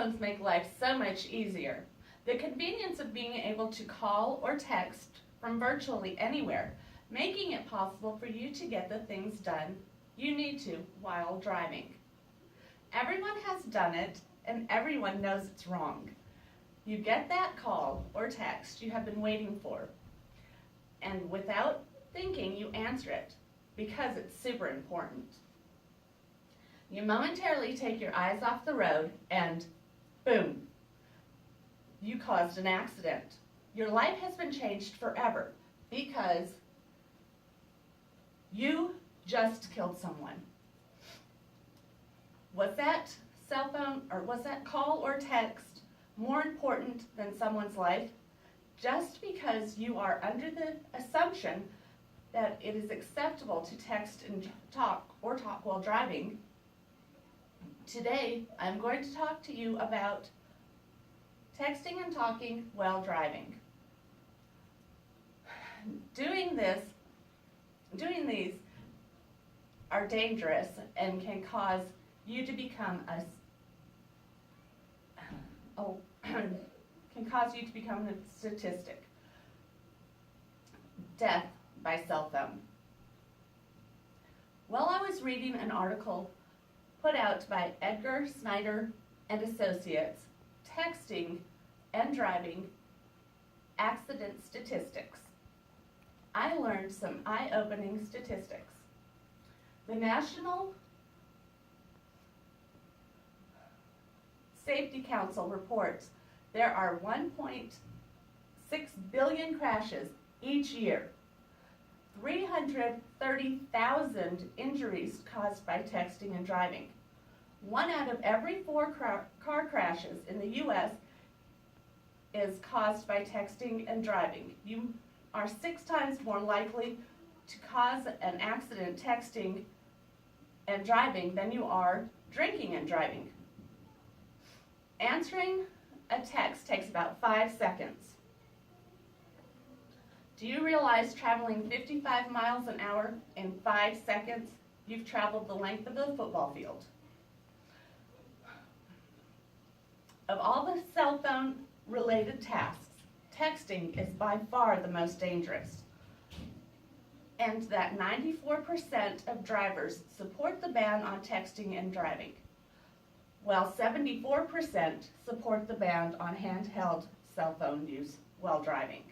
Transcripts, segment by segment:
phones make life so much easier. The convenience of being able to call or text from virtually anywhere, making it possible for you to get the things done you need to while driving. Everyone has done it, and everyone knows it's wrong. You get that call or text you have been waiting for, and without thinking, you answer it because it's super important. You momentarily take your eyes off the road and boom, you caused an accident. Your life has been changed forever because you just killed someone. Was that cell phone or was that call or text more important than someone's life? Just because you are under the assumption that it is acceptable to text and talk while driving, today I'm going to talk to you about texting and talking while driving. Doing these are dangerous and can cause you to become a statistic. Death by cell phone. Well, I was reading an article put out by Edgar Snyder and Associates, Texting and Driving Accident Statistics. I learned some eye-opening statistics. The National Safety Council reports there are 1.6 billion crashes each year, 330,000 injuries caused by texting and driving. 1 out of every 4 car crashes in the U.S. is caused by texting and driving. You are 6 times more likely to cause an accident texting and driving than you are drinking and driving. Answering a text takes about 5 seconds. Do you realize traveling 55 miles an hour in 5 seconds, you've traveled the length of a football field? Of all the cell phone related tasks, texting is by far the most dangerous. And that 94% of drivers support the ban on texting and driving, while 74% support the ban on handheld cell phone use while driving.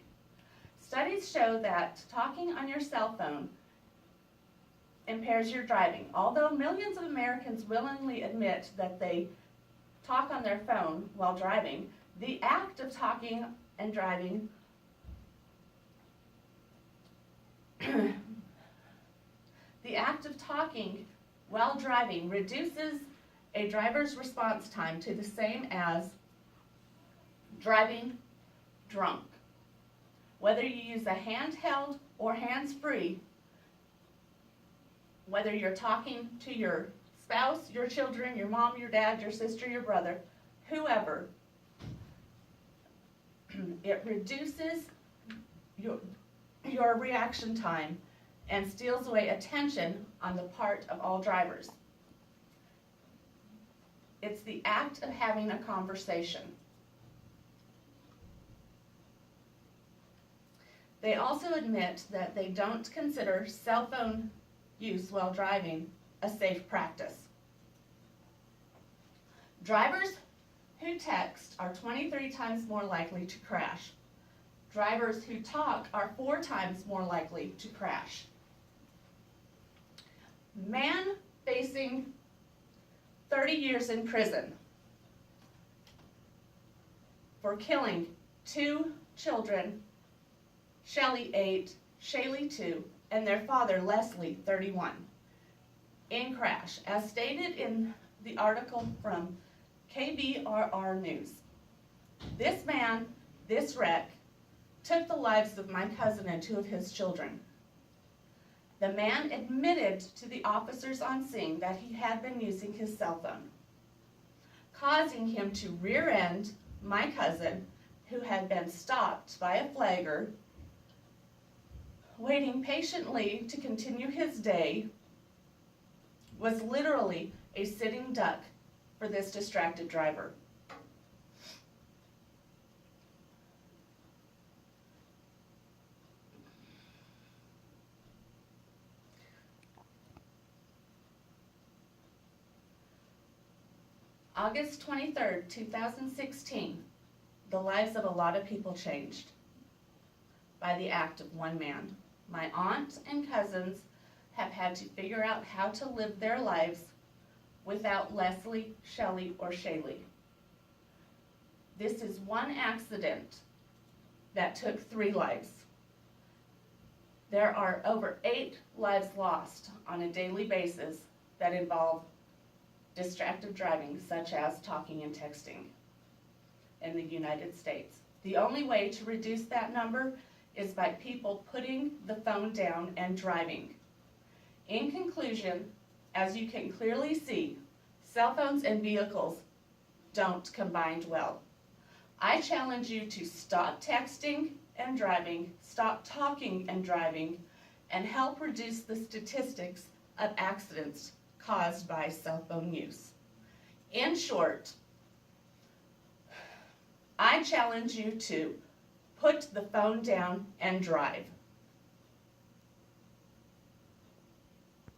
Studies show that talking on your cell phone impairs your driving. Although millions of Americans willingly admit that they talk on their phone while driving, the act of talking and driving while driving reduces a driver's response time to the same as driving drunk. Whether you use a handheld or hands-free, whether you're talking to your spouse, your children, your mom, your dad, your sister, your brother, whoever, it reduces your reaction time and steals away attention on the part of all drivers. It's the act of having a conversation. They also admit that they don't consider cell phone use while driving a safe practice. Drivers who text are 23 times more likely to crash. Drivers who talk are 4 times more likely to crash. Man facing 30 years in prison for killing 2 children, Shelley 8, Shaylee 2, and their father Leslie 31, in crash, as stated in the article from KBRR News. This man, this wreck, took the lives of my cousin and 2 of his children. The man admitted to the officers on scene that he had been using his cell phone, causing him to rear-end my cousin, who had been stopped by a flagger, waiting patiently to continue his day, was literally a sitting duck for this distracted driver. August 23rd, 2016, the lives of a lot of people changed by the act of one man. My aunt and cousins have had to figure out how to live their lives without Leslie, Shelley, or Shaylee. This is one accident that took 3 lives. There are over 8 lives lost on a daily basis that involve distracted driving, such as talking and texting in the United States. The only way to reduce that number is by people putting the phone down and driving. In conclusion, as you can clearly see, cell phones and vehicles don't combine well. I challenge you to stop texting and driving, stop talking and driving, and help reduce the statistics of accidents caused by cell phone use. In short, I challenge you to put the phone down and drive.